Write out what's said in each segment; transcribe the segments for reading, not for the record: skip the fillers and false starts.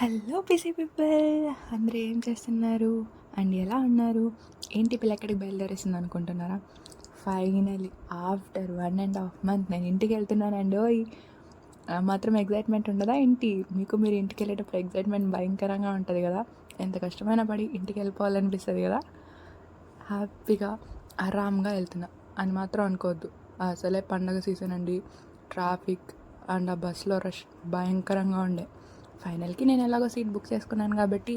Hello busy people, అందరూ ఏం చేస్తున్నారు అండ్ ఎలా ఉన్నారు? ఏంటి పిల్ల ఎక్కడికి బయలుదేరేసింది అనుకుంటున్నారా? ఫైనలీ ఆఫ్టర్ 1.5 months నేను ఇంటికి వెళ్తున్నానండి. ఓయ్ మాత్రం ఎగ్జైట్మెంట్ ఉండదా ఏంటి? మీకు మీరు ఇంటికి వెళ్ళేటప్పుడు ఎగ్జైట్మెంట్ భయంకరంగా ఉంటుంది కదా. ఎంత కష్టమైనా పడి ఇంటికి వెళ్ళిపోవాలనిపిస్తుంది కదా. హ్యాపీగా ఆరామ్గా వెళ్తున్నా అని మాత్రం అనుకోవద్దు. అసలే పండగ సీజన్ అండి. ట్రాఫిక్ అండ్ ఆ బస్లో రష్ భయంకరంగా ఉండే. ఫైనల్కి నేను ఎలాగో సీట్ బుక్ చేసుకున్నాను కాబట్టి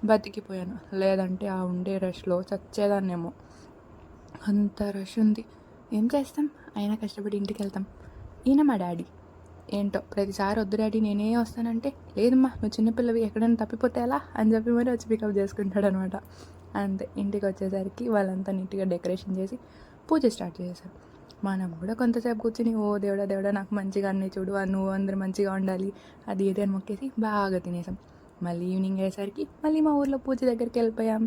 బతికిపోయాను. లేదంటే ఆ ఉండే రష్లో చచ్చేదాన్నేమో. అంత రష్ ఉంది. ఏం చేస్తాం, అయినా కష్టపడి ఇంటికి వెళ్తాం. ఈయన మా డాడీ ఏంటో ప్రతిసారి వద్దు డాడీ నేనే వస్తానంటే, లేదమ్మా నువ్వు చిన్నపిల్లవి ఎక్కడైనా తప్పిపోతే ఎలా అని చెప్పి మరి వచ్చి పికప్ చేసుకుంటాడు అనమాట. అంతే, ఇంటికి వచ్చేసరికి వాళ్ళంతా నీట్గా డెకరేషన్ చేసి పూజ స్టార్ట్ చేశారు. మనం కూడా కొంతసేపు కూర్చుని ఓ దేవుడా దేవుడా నాకు మంచిగా అన్నీ చూడు, నువ్వు అందరూ మంచిగా ఉండాలి అది ఇది అని మొక్కేసి బాగా తినేసాం. మళ్ళీ ఈవినింగ్ అయ్యేసరికి మళ్ళీ మా ఊర్లో పూజ దగ్గరికి వెళ్ళిపోయాం.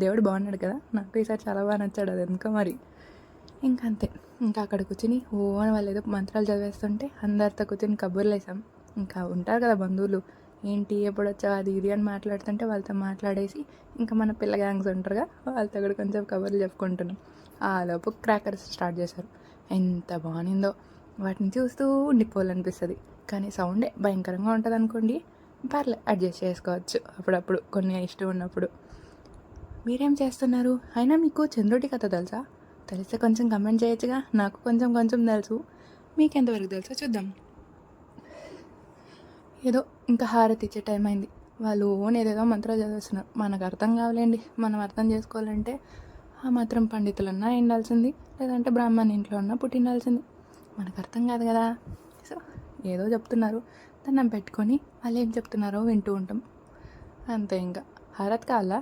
దేవుడు బాగున్నాడు కదా, నాకు ఈసారి చాలా బాగా నచ్చాడు. అది ఎందుకో మరి. ఇంకా అంతే, ఇంకా అక్కడ కూర్చుని ఓ అని వాళ్ళు ఏదో మంత్రాలు చదివేస్తుంటే అందరితో కూర్చొని కబుర్లు వేసాం. ఇంకా ఉంటారు కదా బంధువులు, ఏంటి ఎప్పుడు వచ్చావు అది ఇది అని మాట్లాడుతుంటే వాళ్ళతో మాట్లాడేసి ఇంకా మన పిల్ల గ్యాంగ్స్ ఉంటారుగా వాళ్ళతో కూడా కొంచెం కబుర్లు చెప్పుకుంటున్నాం. ఆలోపు క్రాకర్స్ స్టార్ట్ చేశారు. ఎంత బాగుందో, వాటిని చూస్తూ ఉండిపోవాలనిపిస్తుంది. కానీ సౌండే భయంకరంగా ఉంటుంది అనుకోండి. పర్లే, అడ్జస్ట్ చేసుకోవచ్చు అప్పుడప్పుడు కొన్ని ఇష్టం ఉన్నప్పుడు. మీరేం చేస్తున్నారు? అయినా మీకు చంద్రుడి కథ తెలుసా? తెలిస్తే కొంచెం కమెంట్ చేయొచ్చుగా. నాకు కొంచెం కొంచెం తెలుసు, మీకెంతవరకు తెలుసో చూద్దాం. ఏదో ఇంకా హారతి ఇచ్చే టైం అయింది. వాళ్ళు ఓన్ ఏదేదో మంత్రాలు చదివేస్తున్నారు. మనకు అర్థం కావాలండి. మనం అర్థం చేసుకోవాలంటే ఆ మాత్రం పండితులన్నా ఉండాల్సింది, లేదంటే బ్రాహ్మణ్ ఇంట్లో ఉన్నా పుట్టిండాల్సింది. మనకు అర్థం కాదు కదా. సో ఏదో చెప్తున్నారు, దండం పెట్టుకొని వాళ్ళు ఏం చెప్తున్నారో వింటూ ఉంటాం అంతే. ఇంకా హారతి కావాలా?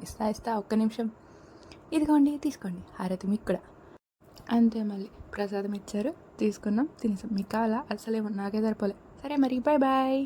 ఇస్తా ఒక్క నిమిషం. ఇదిగోండి తీసుకోండి హారతి మీకు కూడా. అంతే, మళ్ళీ ప్రసాదం ఇచ్చారు, తీసుకున్నాం, తినేసాం. మీకు కావాలా? అసలేమో నాకే సరిపోలే. సరే మరి, బాయ్ బాయ్.